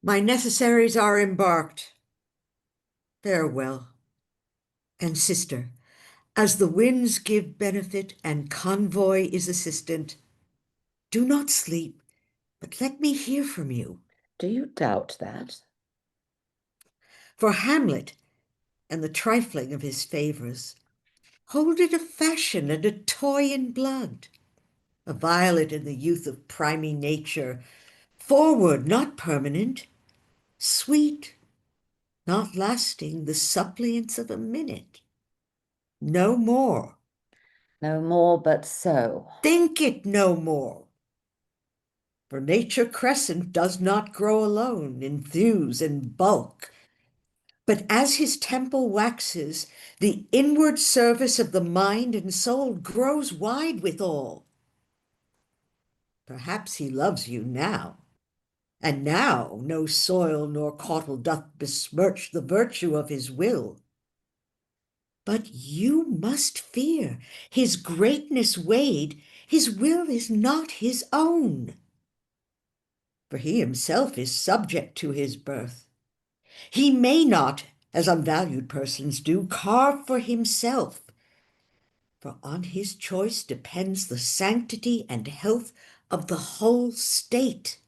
My necessaries are embarked. Farewell. And sister, as the winds give benefit and convoy is assistant, do not sleep, but let me hear from you. Do you doubt that? For Hamlet and the trifling of his favors, hold it a fashion and a toy in blood, a violet in the youth of primy nature, forward, not permanent, sweet, not lasting, the suppliance of a minute. No more. No more but so. Think it no more. For nature crescent does not grow alone, enthuse and bulk, but as his temple waxes, the inward service of the mind and soul grows wide withal. Perhaps he loves you now, and now no soil nor caudle doth besmirch the virtue of his will. But you must fear, his greatness weighed, his will is not his own. For he himself is subject to his birth. He may not, as unvalued persons do, carve for himself, for on his choice depends the sanctity and health of the whole state.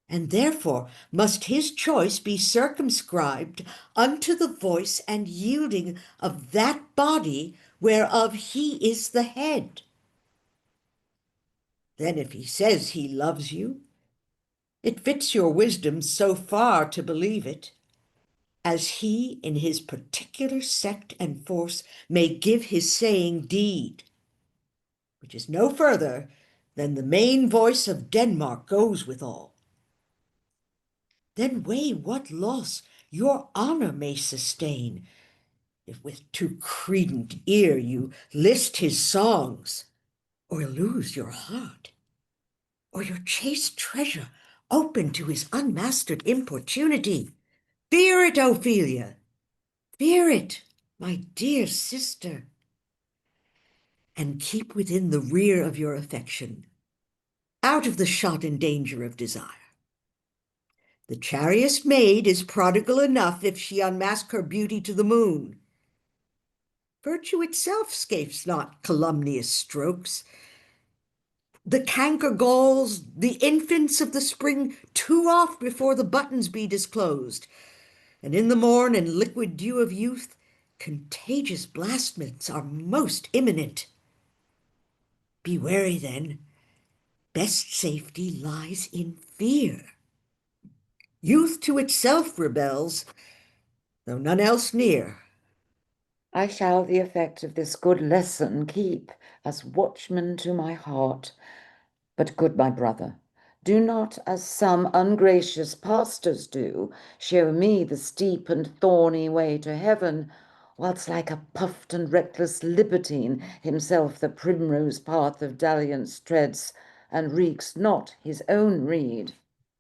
And therefore must his choice be circumscribed unto the voice and yielding of that body whereof he is the head. Then if he says he loves you, it fits your wisdom so far to believe it, as he in his particular sect and force may give his saying deed, which is no further than the main voice of Denmark goes withal. Then weigh what loss your honor may sustain, if with too credent ear you list his songs, or lose your heart, or your chaste treasure open to his unmastered importunity. Fear it, Ophelia, fear it, my dear sister, and keep within the rear of your affection, out of the shot and danger of desire. The chariest maid is prodigal enough if she unmask her beauty to the moon. Virtue itself scapes not calumnious strokes. The canker galls the infants of the spring too oft before the buttons be disclosed, and in the morn and liquid dew of youth, contagious blastments are most imminent. Be wary then, best safety lies in fear. Youth to itself rebels, though none else near. I shall the effect of this good lesson keep as watchman to my heart. But, good my brother, do not, as some ungracious pastors do, show me the steep and thorny way to heaven, whilst like a puffed and reckless libertine himself the primrose path of dalliance treads, and reeks not his own reed.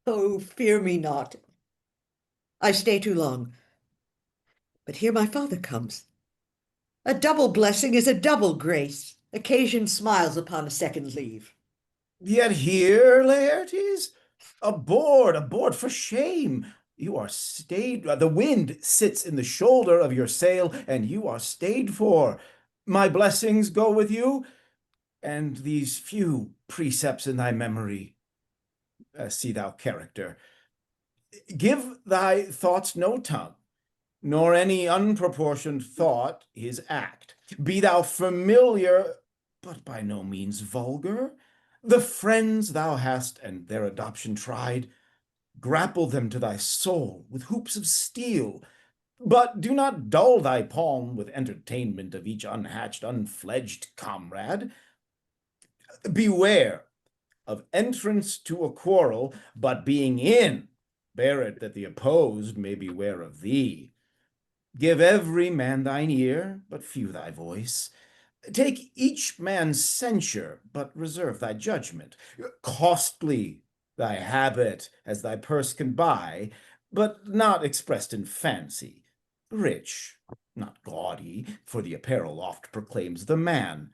Oh, fear me not. I stay too long. But here my father comes. A double blessing is a double grace. Occasion smiles upon a second leave. Yet here, Laertes? Aboard, for shame! You are stayed. The wind sits in the shoulder of your sail, and you are stayed for. My blessings go with you, and these few precepts in thy memory. See thou character. Give thy thoughts no tongue, nor any unproportioned thought his act. Be thou familiar, but by no means vulgar. The friends thou hast and their adoption tried, grapple them to thy soul with hoops of steel, but do not dull thy palm with entertainment of each unhatched, unfledged comrade. Beware of entrance to a quarrel, but being in, bear it that the opposed may beware of thee. Give every man thine ear, but few thy voice. Take each man's censure, but reserve thy judgment. Costly thy habit as thy purse can buy, but not expressed in fancy. Rich, not gaudy, for the apparel oft proclaims the man.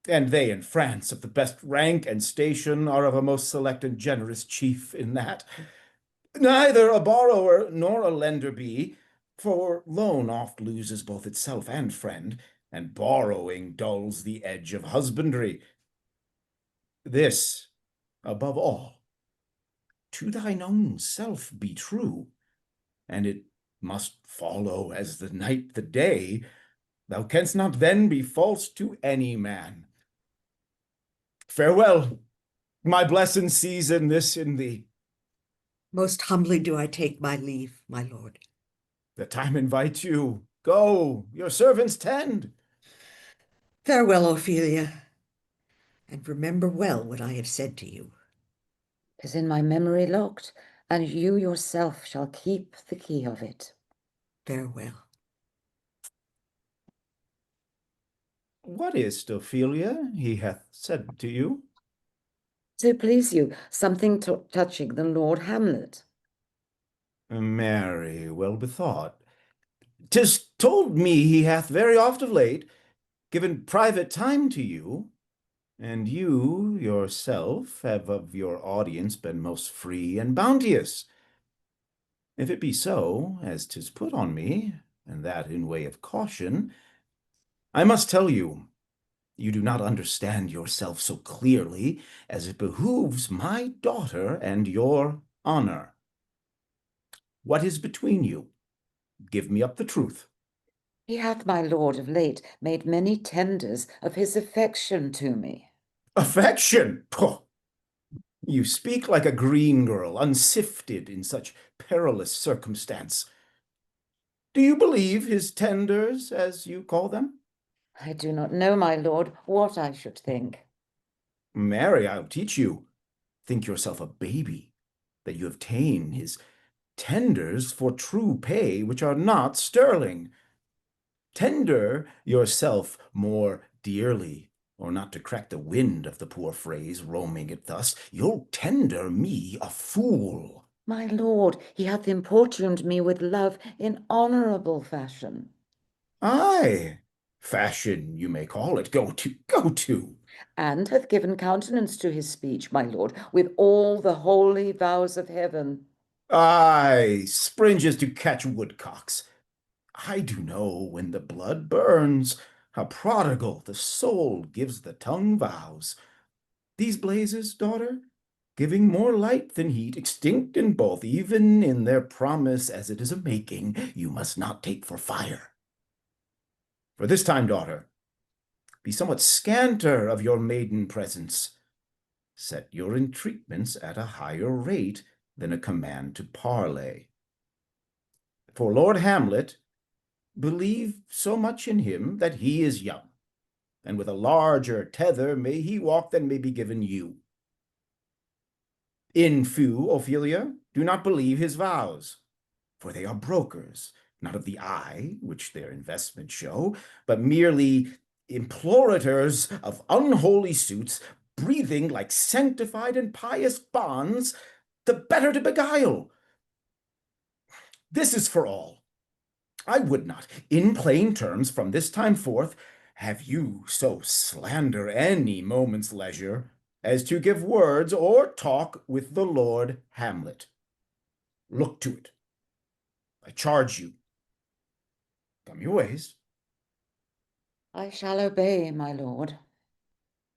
And they in France of the best rank and station are of a most select and generous chief in that. Neither a borrower nor a lender be, for loan oft loses both itself and friend, and borrowing dulls the edge of husbandry. This, above all, to thine own self be true, and it must follow as the night the day, thou canst not then be false to any man. Farewell, my blessed season this in thee. Most humbly do I take my leave, my lord. The time invites you. Go, your servants tend. Farewell, Ophelia, and remember well what I have said to you. 'Tis in my memory locked, and you yourself shall keep the key of it. Farewell. What is't, Ophelia, he hath said to you? So please you, something touching the Lord Hamlet. Marry, well bethought. 'Tis told me he hath very oft of late given private time to you, and you yourself have of your audience been most free and bounteous. If it be so, as 'tis put on me, and that in way of caution, I must tell you, you do not understand yourself so clearly as it behooves my daughter and your honor. What is between you? Give me up the truth. He hath, my lord, of late made many tenders of his affection to me. Affection! Poh! You speak like a green girl, unsifted in such perilous circumstance. Do you believe his tenders, as you call them? I do not know, my lord, what I should think. Marry, I'll teach you. Think yourself a baby, that you have ta'en his tenders for true pay, which are not sterling. Tender yourself more dearly, or not to crack the wind of the poor phrase, roaming it thus, you'll tender me a fool. My lord, he hath importuned me with love in honourable fashion. Aye, fashion you may call it. Go to, go to. And hath given countenance to his speech, my lord, with all the holy vows of heaven. Aye, springes to catch woodcocks. I do know when the blood burns, how prodigal the soul gives the tongue vows. These blazes, daughter, giving more light than heat, extinct in both, even in their promise as it is a making, you must not take for fire. For this time, daughter, be somewhat scanter of your maiden presence. Set your entreatments at a higher rate than a command to parley. For Lord Hamlet, believe so much in him that he is young, and with a larger tether may he walk than may be given you. In feu, Ophelia, do not believe his vows, for they are brokers, not of the eye, which their investment show, but merely implorators of unholy suits, breathing like sanctified and pious bonds, the better to beguile. This is for all. I would not, in plain terms, from this time forth, have you so slander any moment's leisure as to give words or talk with the Lord Hamlet. Look to it. I charge you. Come your ways. I shall obey, my lord.